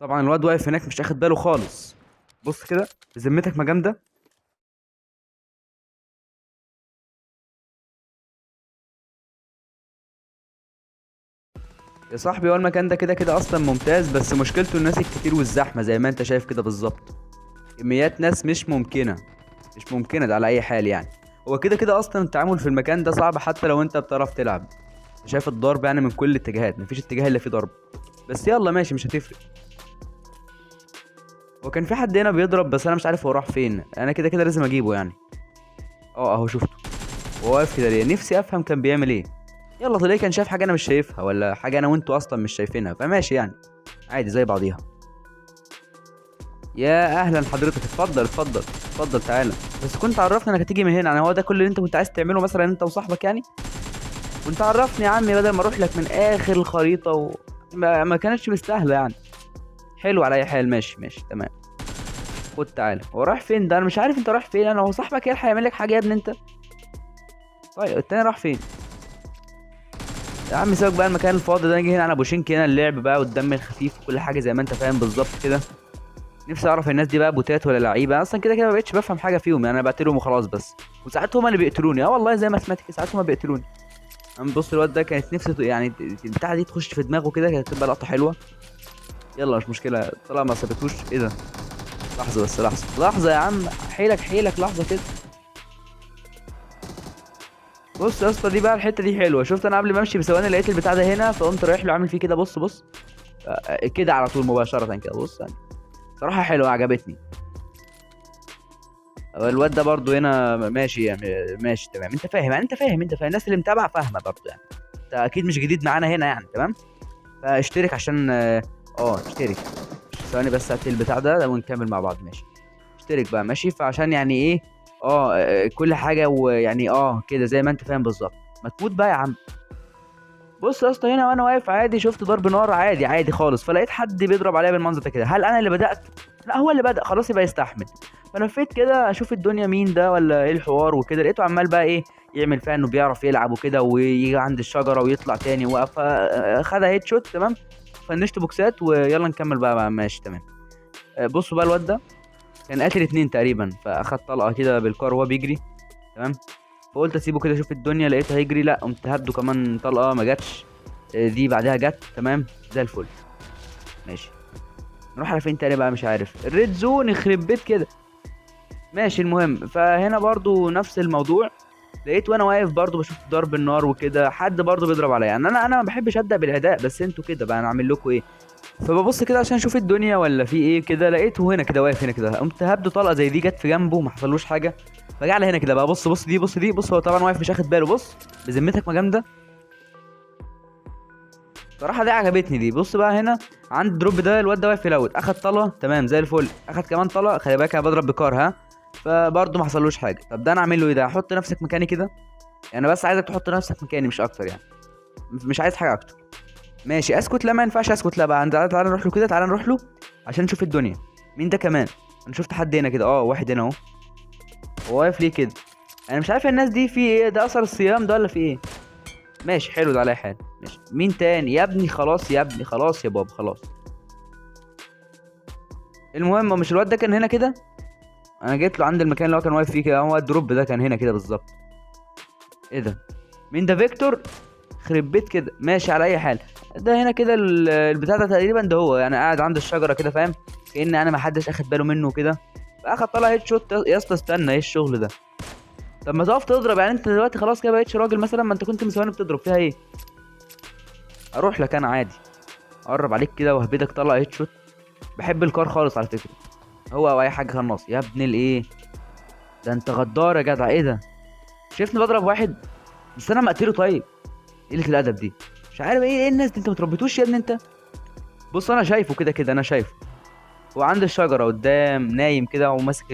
طبعا الواد واقف هناك مش اخد باله خالص. بص كده بذمتك ما جامده. يا صاحبي هو المكان ده كده كده اصلا ممتاز، بس مشكلته الناس الكتير والزحمه زي ما انت شايف كده بالظبط. كميات ناس مش ممكنه. مش ممكنه ده على اي حال يعني. هو كده كده اصلا التعامل في المكان ده صعب حتى لو انت بتعرف تلعب. شايف الضرب يعني من كل الاتجاهات، مفيش اتجاه الا فيه ضرب. بس يلا ماشي مش هتفرق. هو كان في حد هنا بيضرب بس انا مش عارف هو راح فين، انا كده كده لازم اجيبه يعني. اه اهو شفته. هو واقف كده ليه؟ نفسي افهم كان بيعمل ايه. يلا طلع كان شايف حاجه انا مش شايفها، ولا حاجه انا وانتوا اصلا مش شايفينها، فماشي يعني. عادي زي بعضيها. يا اهلا حضرتك، اتفضل اتفضل اتفضل تعالى. بس كنت عرفني انك هتيجي من هنا، يعني هو ده كل اللي انت كنت عايز تعمله مثلا انت وصاحبك يعني؟ كنت عرفني يا عمي بدل ما اروح لك من اخر الخريطه ما كانتش مستاهله يعني. حلو على اي حال، ماشي ماشي تمام. خد تعالى. هو رايح فين ده؟ انا مش عارف انت رايح فين، انا هو صاحبك يلحق يعمل لك حاجه يا ابني انت؟ طيب التاني راح فين؟ يا عم سيبك بقى المكان الفاضي ده، نيجي هنا على بوشينك، هنا اللعب بقى والدم الخفيف وكل حاجه زي ما انت فاهم بالظبط كده. نفسي اعرف الناس دي بقى بوتات ولا لعيبه، أنا اصلا كده كده ما بقتش بفهم حاجه فيهم يعني، انا بقتلهم وخلاص بس. وساعات هما اللي بيقتلوني، اه والله زي ما سمعت كده ساعات هما بيقتلوني. اما بص الواد ده كانت نفسي يعني البتاعه دي تخش في دماغه كده كانت تبقى لقطه حلوه. يلا مش مشكله طالما ما سابتوش. ايه ده؟ لحظه بس، لحظه لحظه يا عم، حيلك حيلك لحظه كده. بص يا اسطى دي بقى الحته دي حلوه، شفت انا قبل ما امشي بثواني لقيت البتاع ده هنا فقمت رايح له عامل فيه كده، بص بص. كده على طول مباشره كده بص يعني. صراحه حلوه عجبتني. الواد ده برضو هنا ماشي يعني، ماشي تمام، انت فاهم يعني، انت فاهم الناس اللي متابعه فاهمه برضو يعني. انت اكيد مش جديد معانا هنا يعني، تمام. فاشترك عشان اشترك. ثواني بس هات البتاع ده ونكمل مع بعض ماشي. اشترك بقى ماشي، فعشان يعني ايه. كل حاجه ويعني كده زي ما انت فاهم بالظبط. ما تموت بقى يا عم. بص يا اسطى هنا وانا واقف عادي شفت ضرب نار عادي عادي خالص، فلقيت حد بيضرب عليا بالمنظر ده كده، هل انا اللي بدأت؟ لا هو اللي بدأ، خلاص يبقى يستحمل. فلفيت كده اشوف الدنيا مين ده ولا ايه الحوار وكده، لقيته عمال بقى ايه. يعمل فيها انه بيعرف يلعب وكده ويجي عند الشجره ويطلع تاني وقف، خدها هيد شوت تمام. فنشت بوكسات ويلا نكمل بقى ماشي تمام. بصوا بقى الواد ده. كان قاتل اتنين تقريبا، فاخد طلقه كده بالكار وهو بيجري. تمام. فقلت اسيبه كده اشوف الدنيا، لقيته هيجري، لا قمت هبده كمان طلقه ما جاتش. دي بعدها جت تمام زي الفل. ماشي. نروح على فين تاني بقى؟ مش عارف، الريد زون يخرب بيت كده. ماشي المهم فهنا برضو نفس الموضوع. لقيت وانا واقف برضو بشوف ضرب النار وكده، حد برضو بيضرب عليا يعني، انا ما بحبش ابدا بالعداء، بس انتوا كده بقى انا اعمل لكم ايه؟ فببص كده عشان اشوف الدنيا ولا في ايه كده، لقيته هنا كده واقف هنا كده، قمت هبده طلقه زي دي جت في جنبه ما حصلوش حاجه. فجع على هنا كده بقى، بص بص دي بص دي بص، هو طبعا واقف مش اخد باله، بص. بذمتك ما جامده. صراحة دي عجبتني دي، بص بقى هنا. عند الدروب ده الواد ده واقف يلوت، اخد طلقة تمام زي الفل، اخد كمان طلقة، خلي بالك انا بضرب بكار ها. فبرضه ما حصلوش حاجة. طب ده انا اعمل له ايه؟ ده احط نفسك مكاني كده. يعني بس عايزك تحط نفسك مكاني مش اكتر يعني. مش عايز حاجة اكتر. ماشي اسكت؟ لا ما ينفعش اسكت، لا بقى تعالى تعالى نروح له كده، تعالى نروح له. عشان نشوف الدنيا. مين ده كمان؟ انا شفت حد هنا كده، واحد هنا اهو. هو واقف ليه كده؟ انا مش عارف الناس دي في ايه، ده اثر الصيام ده ولا في ايه؟ ماشي حلو ده على أي حال. ماشي مين تاني يا ابني؟ خلاص يا ابني خلاص يا بابا خلاص. المهم مش الواد ده كان هنا كده؟ انا جيت له عند المكان اللي هو كان واقف فيه كده، هو الدروب ده كان هنا كده بالظبط. ايه ده؟ مين ده؟ فيكتور. خرب بيت كده، ماشي على اي حال. ده هنا كده البتاع ده تقريبا ده هو يعني قاعد عند الشجره كده فاهم. كأن انا ما حدش اخد باله منه كده. فاخد طلع هيد شوت يا اسطى، استنى ايه الشغل ده؟ طب ما تقف تضرب يعني، انت دلوقتي خلاص كده بقيتش راجل مثلا، ما انت كنت من ثواني بتضرب فيها ايه؟ اروح لك انا عادي. اقرب عليك كده وهبدك طلع هيد شوت. بحب الكار خالص على فكره. هو او اي حاجه خناص يا ابن الايه. ده انت غدار يا جدع، ايه ده؟ شايفني بضرب واحد. بس انا مقتله طيب. قله الادب دي. مش عارف ايه الناس دي، انت متربيتوش يا ابني انت. بص انا شايفه كده كده انا شايفه. هو عند الشجره قدام نايم كده وماسك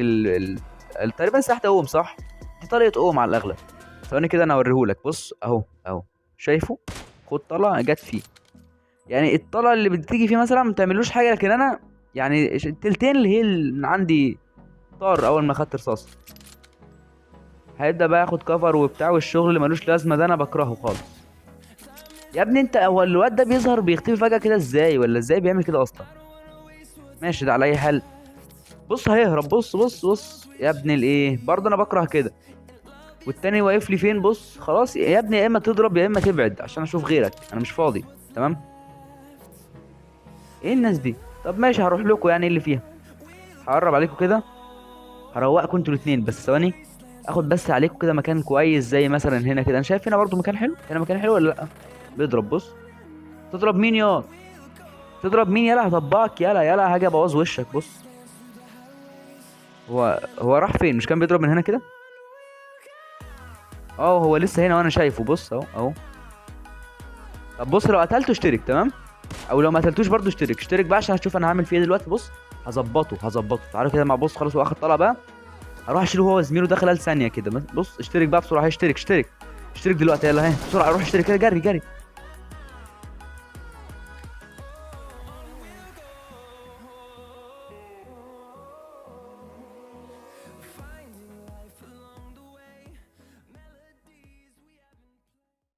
تقريبا سلاح تقوم صح. دي طريقه تقوم على الاغلب. ثواني كده انا اوريهولك، بص اهو اهو. شايفه. خد طلقه جت فيه. يعني الطلقه اللي بتيجي فيه مثلا ما تعملوش حاجه، لكن انا. يعني التلتين اللي هي اللي عندي. طار اول ما خدت رصاصه. هيبدا بقى ياخد كفر وبتاع، والشغل اللي ملوش لازمه ده انا بكرهه خالص. يا ابني انت هو الواد ده بيظهر بيختفي فجأة كده ازاي، ولا ازاي بيعمل كده اصلا؟ ماشي ده على اي حال. بص هيهرب، بص بص بص يا ابن الايه، برضه انا بكره كده. والتاني واقف لي فين؟ بص خلاص يا ابني، يا اما تضرب يا اما تبعد عشان اشوف غيرك، انا مش فاضي. تمام. ايه الناس دي؟ طب ماشي هروح لكم، يعني ايه اللي فيها. هقرب عليكم كده، هروقكم انتوا الاثنين، بس ثواني اخد بس عليكم كده مكان كويس، زي مثلا هنا كده. انا شايف هنا برضو مكان حلو، هنا مكان حلو ولا لا؟ بيضرب بص. تضرب مين يا؟ تضرب مين؟ يلا هطبقك، يلا يلا هاجي ابوظ وشك. بص هو راح فين؟ مش كان بيضرب من هنا كده؟ اه هو لسه هنا وانا شايفه، بص اهو اهو. طب بص لو قتلته اشترك، تمام؟ او لو ما قتلتوش برضو اشترك، اشترك بقى عشان اشوف انا هعمل فيه ايه دلوقتي. بص هظبطه تعالوا كده مع، بص خلاص هو اخد طلقه بقى. هروح اشيله هو وزميله ده خلال ثانيه كده. بص اشترك بقى بسرعه، اشترك اشترك اشترك دلوقتي، يلا ها بسرعه روح اشترك كده، جري جري.